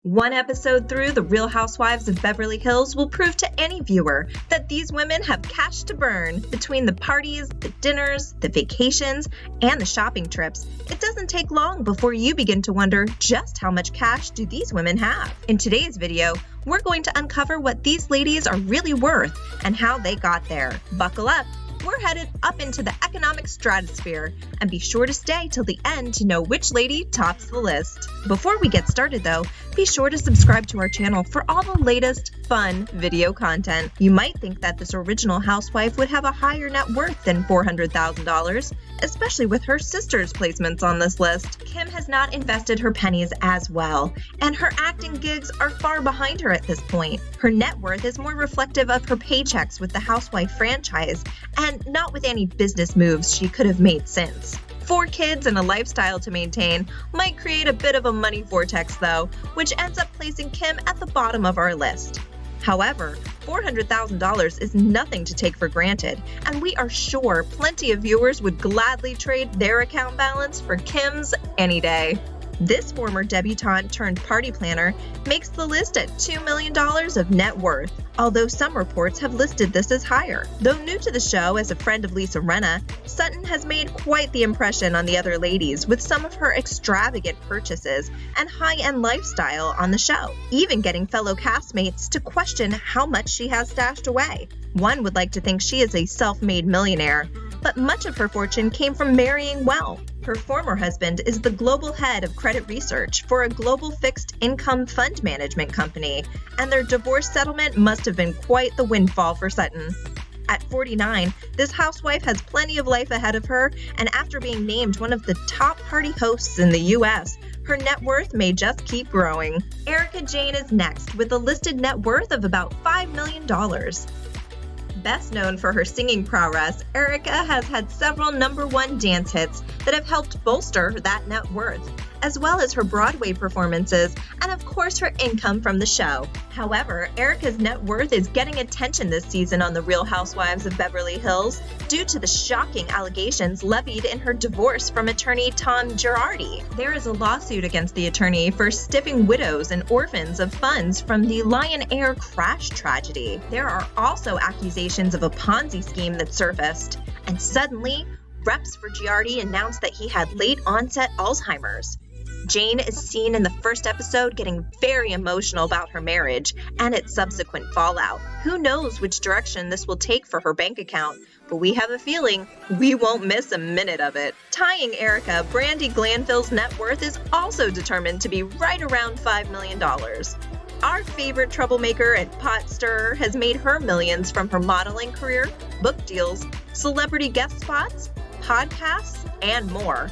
One episode through, The Real Housewives of Beverly Hills will prove to any viewer that these women have cash to burn. Between the parties, the dinners, the vacations, and the shopping trips, it doesn't take long before you begin to wonder just how much cash do these women have. In today's video, we're going to uncover what these ladies are really worth and how they got there. Buckle up. We're headed up into the economic stratosphere, and be sure to stay till the end to know which lady tops the list. Before we get started though, be sure to subscribe to our channel for all the latest fun video content. You might think that this original housewife would have a higher net worth than $400,000, especially with her sister's placements on this list. Kim has not invested her pennies as well, and her acting gigs are far behind her at this point. Her net worth is more reflective of her paychecks with the Housewife franchise, and not with any business moves she could have made since. 4 kids and a lifestyle to maintain might create a bit of a money vortex though, which ends up placing Kim at the bottom of our list. However, $400,000 is nothing to take for granted, and we are sure plenty of viewers would gladly trade their account balance for Kim's any day. This former debutante turned party planner makes the list at $2 million of net worth, although some reports have listed this as higher. Though new to the show as a friend of Rinna, Sutton has made quite the impression on the other ladies with some of her extravagant purchases and high-end lifestyle on the show, even getting fellow castmates to question how much she has stashed away. One would like to think she is a self-made millionaire, but much of her fortune came from marrying well. Her former husband is the global head of credit research for a global fixed income fund management company, and their divorce settlement must have been quite the windfall for Sutton. At 49, this housewife has plenty of life ahead of her, and after being named one of the top party hosts in the US, her net worth may just keep growing. Erika Jayne is next with a listed net worth of about $5 million. Best known for her singing prowess, Erika has had several #1 dance hits that have helped bolster that net worth, as well as her Broadway performances and of course her income from the show. However, Erika's net worth is getting attention this season on The Real Housewives of Beverly Hills due to the shocking allegations levied in her divorce from attorney Tom Girardi. There is a lawsuit against the attorney for stiffing widows and orphans of funds from the Lion Air crash tragedy. There are also accusations of a Ponzi scheme that surfaced, and suddenly, reps for Girardi announced that he had late-onset Alzheimer's. Jayne is seen in the first episode getting very emotional about her marriage and its subsequent fallout. Who knows which direction this will take for her bank account, but we have a feeling we won't miss a minute of it. Tying Erika, Brandi Glanville's net worth is also determined to be right around $5 million. Our favorite troublemaker and pot stirrer has made her millions from her modeling career, book deals, celebrity guest spots, podcasts, and more.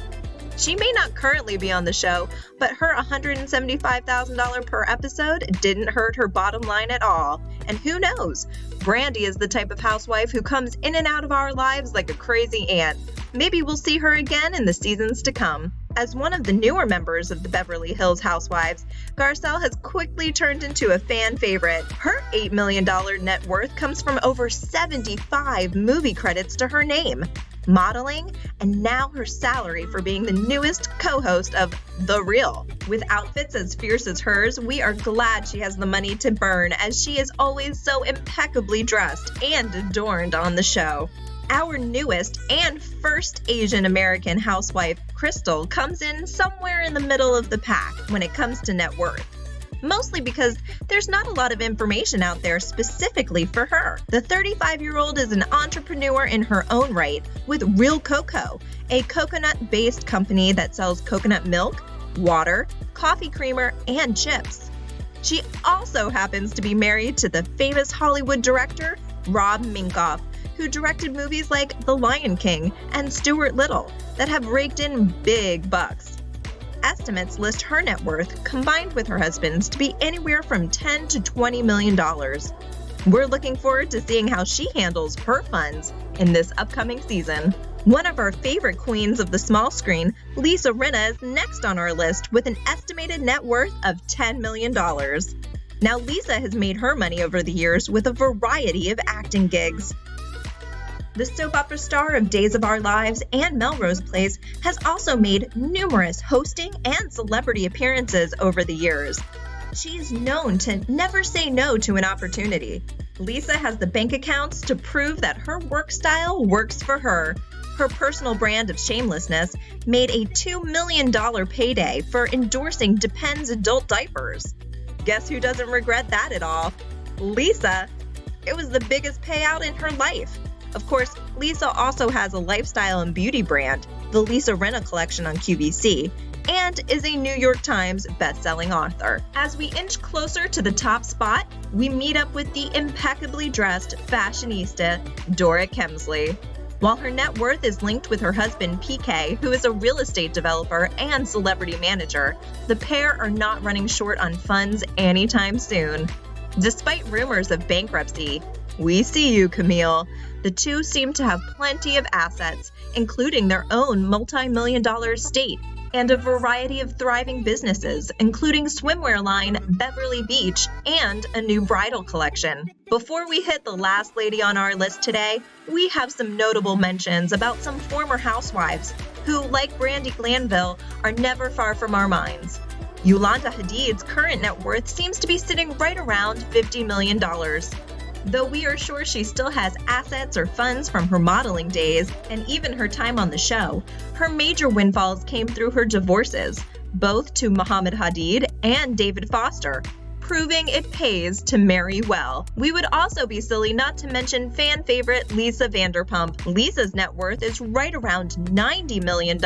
She may not currently be on the show, but her $175,000 per episode didn't hurt her bottom line at all. And who knows? Brandi is the type of housewife who comes in and out of our lives like a crazy ant. Maybe we'll see her again in the seasons to come. As one of the newer members of the Beverly Hills Housewives, Garcelle has quickly turned into a fan favorite. Her $8 million net worth comes from over 75 movie credits to her name, modeling, and now her salary for being the newest co-host of The Real. With outfits as fierce as hers, we are glad she has the money to burn, as she is always so impeccably dressed and adorned on the show. Our newest and first Asian American housewife, Crystal, comes in somewhere in the middle of the pack when it comes to net worth. Mostly because there's not a lot of information out there specifically for her. The 35-year-old is an entrepreneur in her own right with Real Cocoa, a coconut-based company that sells coconut milk, water, coffee creamer, and chips. She also happens to be married to the famous Hollywood director, Rob Minkoff, who directed movies like The Lion King and Stuart Little that have raked in big bucks. Estimates list her net worth, combined with her husband's, to be anywhere from $10 to $20 million. We're looking forward to seeing how she handles her funds in this upcoming season. One of our favorite queens of the small screen, Rinna, is next on our list with an estimated net worth of $10 million. Now, Lisa has made her money over the years with a variety of acting gigs. The soap opera star of Days of Our Lives and Melrose Place has also made numerous hosting and celebrity appearances over the years. She's known to never say no to an opportunity. Lisa has the bank accounts to prove that her work style works for her. Her personal brand of shamelessness made a $2 million payday for endorsing Depends adult diapers. Guess who doesn't regret that at all? Lisa. It was the biggest payout in her life. Of course, Lisa also has a lifestyle and beauty brand, the Lisa Rinna collection on QVC, and is a New York Times best-selling author. As we inch closer to the top spot, we meet up with the impeccably dressed fashionista, Dorit Kemsley. While her net worth is linked with her husband, PK, who is a real estate developer and celebrity manager, the pair are not running short on funds anytime soon. Despite rumors of bankruptcy, we see you, Camille. The two seem to have plenty of assets, including their own multi-million-dollar estate and a variety of thriving businesses, including swimwear line Beverly Beach and a new bridal collection. Before we hit the last lady on our list today, we have some notable mentions about some former housewives who, like Brandi Glanville, are never far from our minds. Yolanda Hadid's current net worth seems to be sitting right around $50 million. Though we are sure she still has assets or funds from her modeling days and even her time on the show, her major windfalls came through her divorces, both to Muhammad Hadid and David Foster, proving it pays to marry well. We would also be silly not to mention fan favorite Lisa Vanderpump. Lisa's net worth is right around $90 million.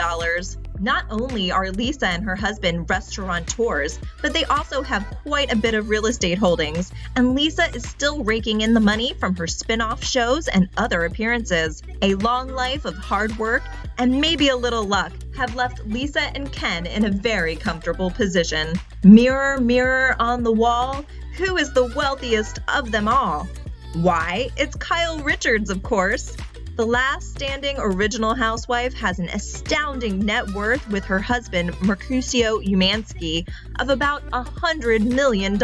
Not only are Lisa and her husband restaurateurs, but they also have quite a bit of real estate holdings, and Lisa is still raking in the money from her spin-off shows and other appearances. A long life of hard work and maybe a little luck have left Lisa and Ken in a very comfortable position. Mirror, mirror on the wall, who is the wealthiest of them all? Why, it's Kyle Richards, of course. The last standing original housewife has an astounding net worth with her husband, Marcusio Umansky, of about $100 million.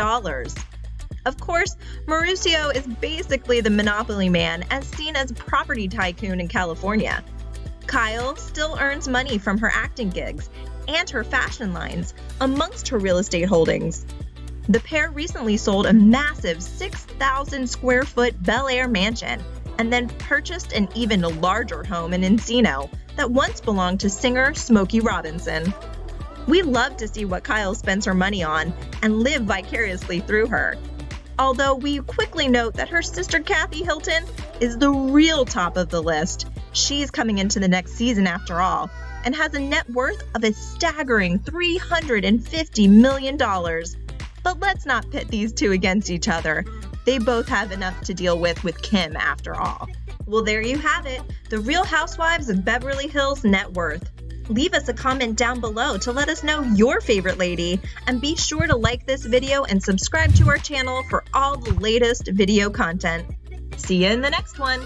Of course, Mauricio is basically the monopoly man as seen as a property tycoon in California. Kyle still earns money from her acting gigs and her fashion lines, amongst her real estate holdings. The pair recently sold a massive 6,000 square foot Bel Air mansion and then purchased an even larger home in Encino that once belonged to singer Smokey Robinson. We love to see what Kyle spends her money on and live vicariously through her. Although we quickly note that her sister Kathy Hilton is the real top of the list. She's coming into the next season after all, and has a net worth of a staggering $350 million. But let's not pit these two against each other. They both have enough to deal with Kim after all. Well, there you have it, the Real Housewives of Beverly Hills net worth. Leave us a comment down below to let us know your favorite lady, and be sure to like this video and subscribe to our channel for all the latest video content. See you in the next one.